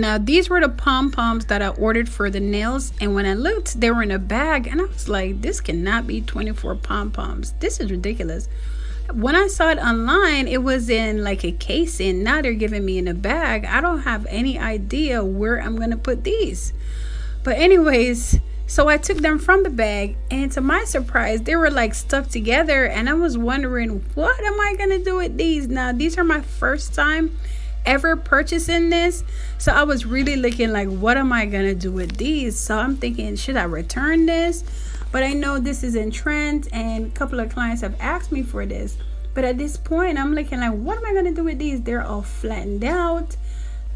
Now these were the pom-poms that I ordered for the nails, and when I looked, they were in a bag, and I was like, this cannot be 24 pom-poms. This is ridiculous. When I saw it online, it was in like a casing. Now they're giving me in a bag. I don't have any idea where I'm gonna put these. But anyways, so I took them from the bag, and to my surprise, they were like stuck together, and I was wondering, what am I gonna do with these? Now these are my first time ever purchasing this, so I was really looking like, what am I gonna do with these? So I'm thinking, should I return this? But I know this is in trend, and a couple of clients have asked me for this. But at this point, I'm looking like, what am I gonna do with these? They're all flattened out.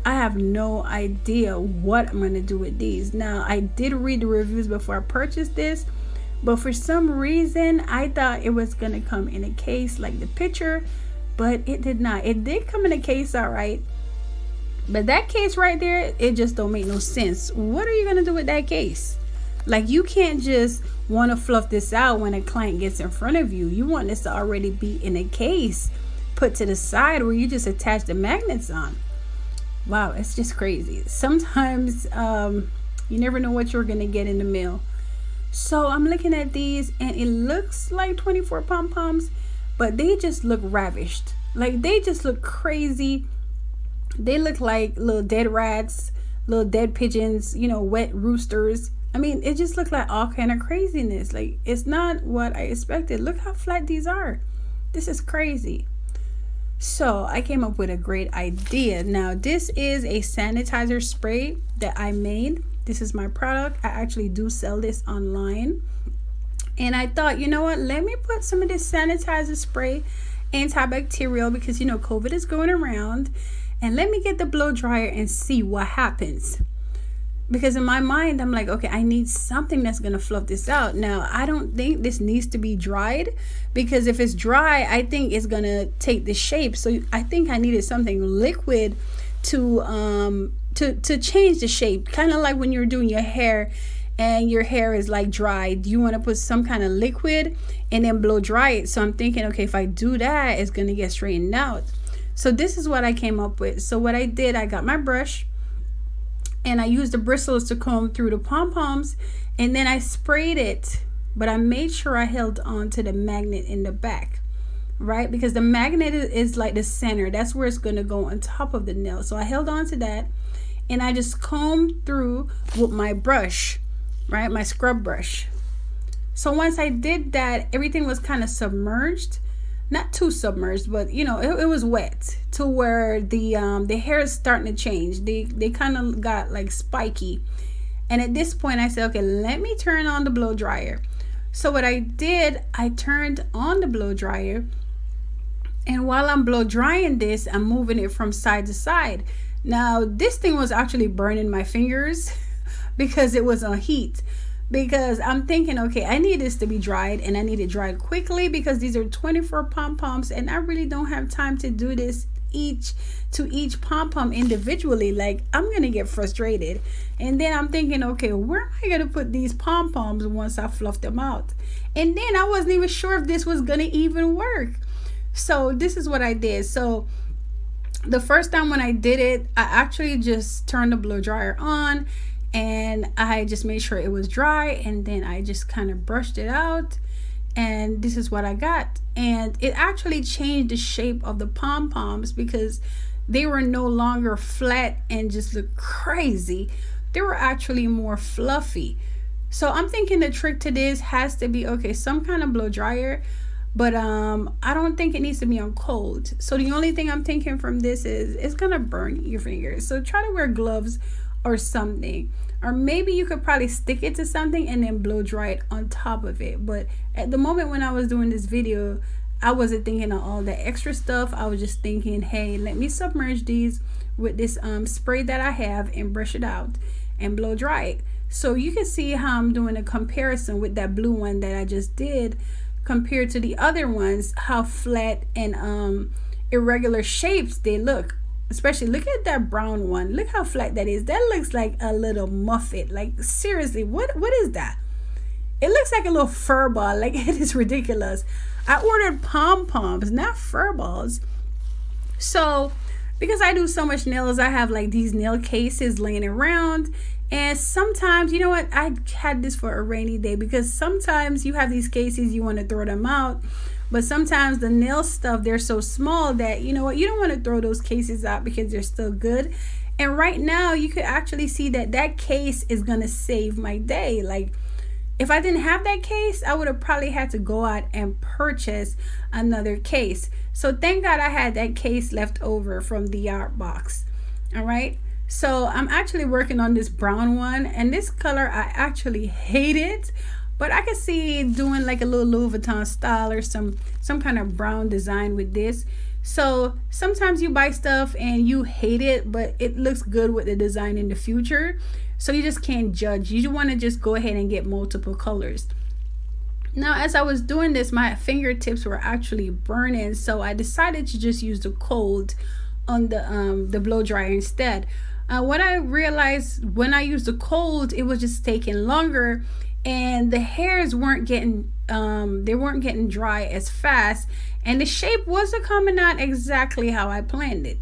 I have no idea what I'm gonna do with these. Now I did read the reviews before I purchased this, but for some reason I thought it was gonna come in a case like the picture, but it did not. It did come in a case, all right, but that case right there, it just don't make no sense. What are you gonna do with that case? Like, you can't just want to fluff this out when a client gets in front of you. You want this to already be in a case put to the side where you just attach the magnets on. Wow, it's just crazy. Sometimes you never know what you're gonna get in the mail. So I'm looking at these, and it looks like 24 pom-poms, but they just look ravished. Like, they just look crazy. They look like little dead rats, little dead pigeons, you know, wet roosters. I mean, it just looked like all kind of craziness. Like, it's not what I expected. Look how flat these are. This is crazy. So I came up with a great idea. Now this is a sanitizer spray that I made. This is my product. I actually do sell this online, and I thought, you know what, let me put some of this sanitizer spray, antibacterial, because you know COVID is going around, and let me get the blow dryer and see what happens. Because in my mind, I'm like, okay, I need something that's gonna fluff this out. Now I don't think this needs to be dried, because if it's dry, I think it's gonna take the shape. So I think I needed something liquid to change the shape, kind of like when you're doing your hair and your hair is like dried. You want to put some kind of liquid and then blow dry it. So I'm thinking, okay, if I do that, it's gonna get straightened out. So this is what I came up with. So what I did, I got my brush, and I used the bristles to comb through the pom-poms, and then I sprayed it, but I made sure I held on to the magnet in the back, right? Because the magnet is like the center. That's where it's gonna go on top of the nail. So I held on to that, and I just combed through with my brush, right? My scrub brush. So once I did that, everything was kind of submerged. Not too submerged, but you know, it was wet to where the hair is starting to change. They kind of got like spiky, and at this point I said, okay, let me turn on the blow dryer. So what I did, I turned on the blow dryer, and while I'm blow drying this, I'm moving it from side to side. Now this thing was actually burning my fingers because it was on heat. Because I'm thinking, okay, I need this to be dried, and I need it dried quickly, because these are 24 pom-poms, and I really don't have time to do this each pom-pom individually. Like, I'm gonna get frustrated. And then I'm thinking, okay, where am I gonna put these pom-poms once I fluff them out? And then I wasn't even sure if this was gonna even work. So this is what I did. So the first time when I did it, I actually just turned the blow dryer on, and I just made sure it was dry, and then I just kind of brushed it out, and this is what I got. And it actually changed the shape of the pom-poms, because they were no longer flat and just looked crazy. They were actually more fluffy. So I'm thinking the trick to this has to be, okay, some kind of blow dryer, but I don't think it needs to be on cold. So the only thing I'm thinking from this is it's gonna burn your fingers. So try to wear gloves or something, or maybe you could probably stick it to something and then blow dry it on top of it. But at the moment when I was doing this video, I wasn't thinking of all the extra stuff. I was just thinking, hey, let me submerge these with this spray that I have and brush it out and blow dry it. So you can see how I'm doing a comparison with that blue one that I just did compared to the other ones, how flat and irregular shapes they look. Especially look at that brown one. Look how flat that is. That looks like a little muffet. Like, seriously, what is that? It looks like a little fur ball. Like, it is ridiculous. I ordered pom-poms, not fur balls. So because I do so much nails, I have like these nail cases laying around. And sometimes, you know what, I had this for a rainy day, because sometimes you have these cases, you want to throw them out, but sometimes the nail stuff, they're so small that, you know what, you don't want to throw those cases out because they're still good. And right now you could actually see that that case is going to save my day. Like, if I didn't have that case, I would have probably had to go out and purchase another case. So thank God I had that case left over from the art box. All right. So I'm actually working on this brown one, and this color I actually hate it, but I can see doing like a little Louis Vuitton style or some kind of brown design with this. So sometimes you buy stuff and you hate it, but it looks good with the design in the future. So you just can't judge. You want to just go ahead and get multiple colors. Now, as I was doing this, my fingertips were actually burning, so I decided to just use the cold on the blow dryer instead. What I realized when I used the cold, it was just taking longer, and the hairs weren't getting dry as fast, and the shape wasn't coming out exactly how I planned it.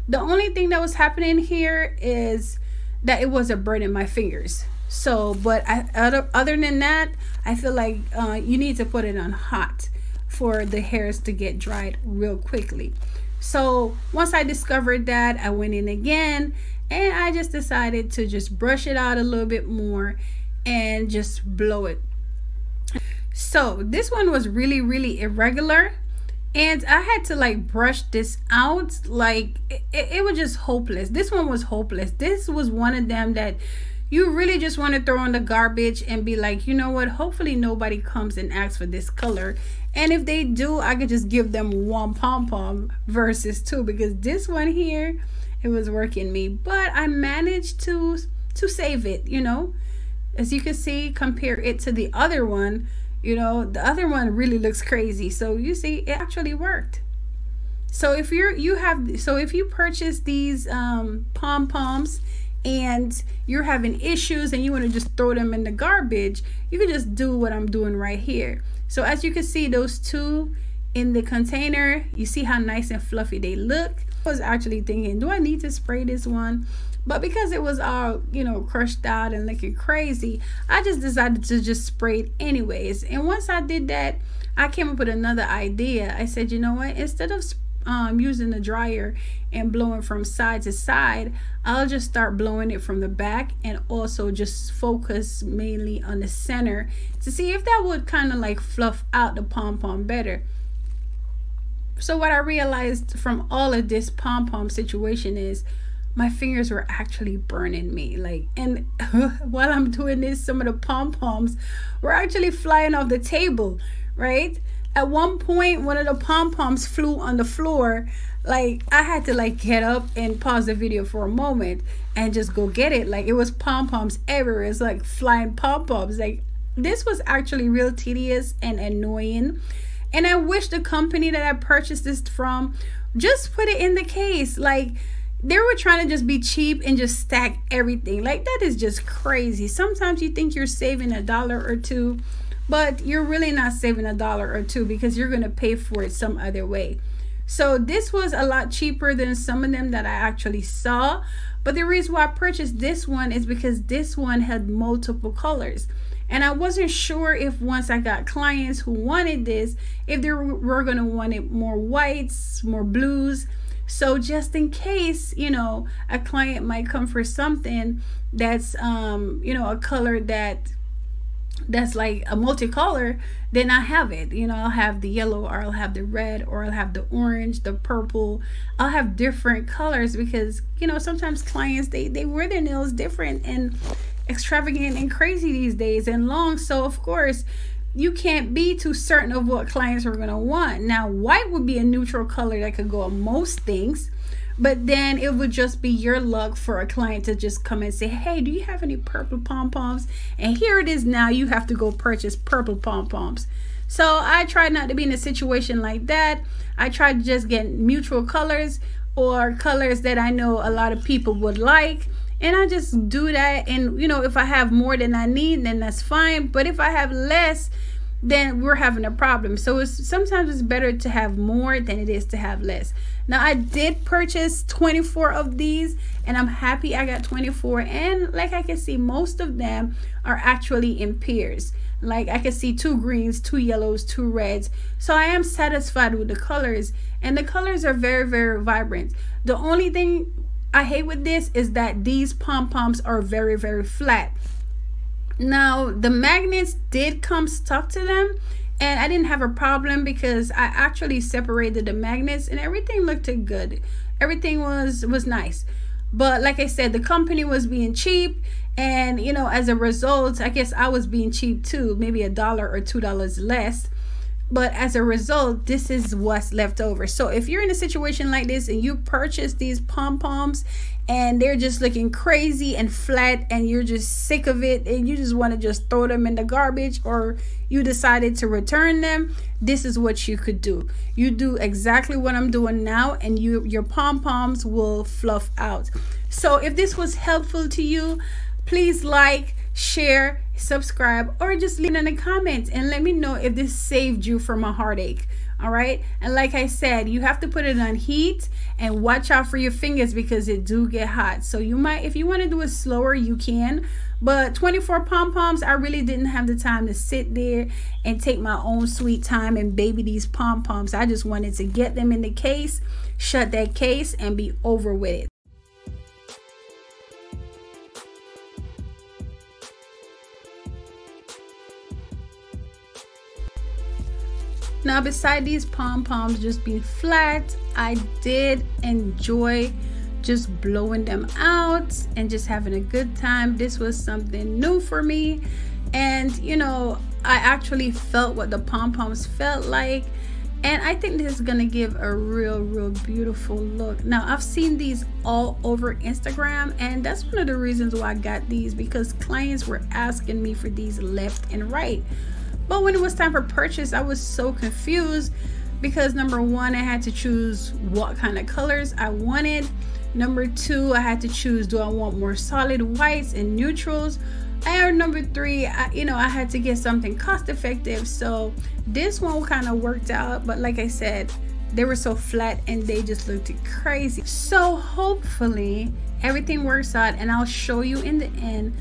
The only thing that was happening here is that it wasn't burning my fingers. So, but other than that, I feel like you need to put it on hot for the hairs to get dried real quickly. So once I discovered that, I went in again, and I just decided to just brush it out a little bit more and just blow it. So this one was really irregular, and I had to like brush this out. Like it was just hopeless. This one was hopeless. This was one of them that you really just want to throw in the garbage and be like, you know what, hopefully nobody comes and asks for this color. And if they do, I could just give them one pom-pom versus two, because this one here, it was working me. But I managed to save it, you know. As you can see, compare it to the other one, you know, the other one really looks crazy. So you see, it actually worked. So if you purchase these pom-poms and you're having issues and you want to just throw them in the garbage, you can just do what I'm doing right here. So as you can see, those two in the container, you see how nice and fluffy they look. I was actually thinking, do I need to spray this one? But because it was all, you know, crushed out and looking crazy, I just decided to just spray it anyways. And once I did that, I came up with another idea. I said, you know what, instead of using the dryer and blowing from side to side, I'll just start blowing it from the back and also just focus mainly on the center to see if that would kind of like fluff out the pom-pom better. So what I realized from all of this pom-pom situation is my fingers were actually burning me. Like, and while I'm doing this, some of the pom-poms were actually flying off the table, right? At one point, one of the pom-poms flew on the floor. Like, I had to like get up and pause the video for a moment and just go get it. Like, it was pom-poms everywhere. It's like flying pom-poms. Like, this was actually real tedious and annoying. And I wish the company that I purchased this from just put it in the case. Like, they were trying to just be cheap and just stack everything. Like, that is just crazy. Sometimes you think you're saving $1 or $2, but you're really not saving $1 or $2 because you're going to pay for it some other way. So this was a lot cheaper than some of them that I actually saw. But the reason why I purchased this one is because this one had multiple colors. And I wasn't sure if once I got clients who wanted this, if they were going to want it more whites, more blues. So just in case, you know, a client might come for something that's, you know, a color that's like a multicolor, then I have it. You know, I'll have the yellow, or I'll have the red, or I'll have the orange, the purple. I'll have different colors because, you know, sometimes clients, they wear their nails different and extravagant and crazy these days and long. So of course you can't be too certain of what clients are going to want. Now, white would be a neutral color that could go on most things, but then it would just be your luck for a client to just come and say, hey, do you have any purple pom-poms? And here it is, now you have to go purchase purple pom-poms. So I tried not to be in a situation like that. I tried to just get mutual colors or colors that I know a lot of people would like. And I just do that. And, you know, if I have more than I need, then that's fine. But if I have less, then we're having a problem. So sometimes it's better to have more than it is to have less. Now I did purchase 24 of these, and I'm happy I got 24, and like I can see, most of them are actually in pairs. Like I can see 2 greens, 2 yellows, 2 reds. So I am satisfied with the colors, and the colors are very, very vibrant. The only thing I hate with this is that these pom-poms are very, very flat. Now the magnets did come stuck to them, and I didn't have a problem because I actually separated the magnets and everything looked good. Everything was nice. But like I said, the company was being cheap, and you know, as a result, I guess I was being cheap too, maybe $1 or $2 less. But as a result, this is what's left over. So if you're in a situation like this and you purchase these pom-poms and they're just looking crazy and flat, and you're just sick of it and you just want to just throw them in the garbage, or you decided to return them, this is what you could do. You do exactly what I'm doing now, and your pom-poms will fluff out. So if this was helpful to you, please like, share, subscribe, or just leave it in the comments and let me know if this saved you from a heartache. All right, and like I said, you have to put it on heat and watch out for your fingers because it do get hot. So you might, if you want to do it slower, you can, but 24 pom-poms, I really didn't have the time to sit there and take my own sweet time and baby these pom-poms. I just wanted to get them in the case, shut that case, and be over with it. Now, beside these pom-poms just being flat, I did enjoy just blowing them out and just having a good time. This was something new for me, and you know, I actually felt what the pom-poms felt like, and I think this is gonna give a real beautiful look. Now, I've seen these all over Instagram, and that's one of the reasons why I got these, because clients were asking me for these left and right. But when it was time for purchase, I was so confused because number one, I had to choose what kind of colors I wanted. Number two, I had to choose, do I want more solid whites and neutrals? And number three, I had to get something cost effective. So this one kind of worked out, but like I said, they were so flat and they just looked crazy. So hopefully everything works out, and I'll show you in the end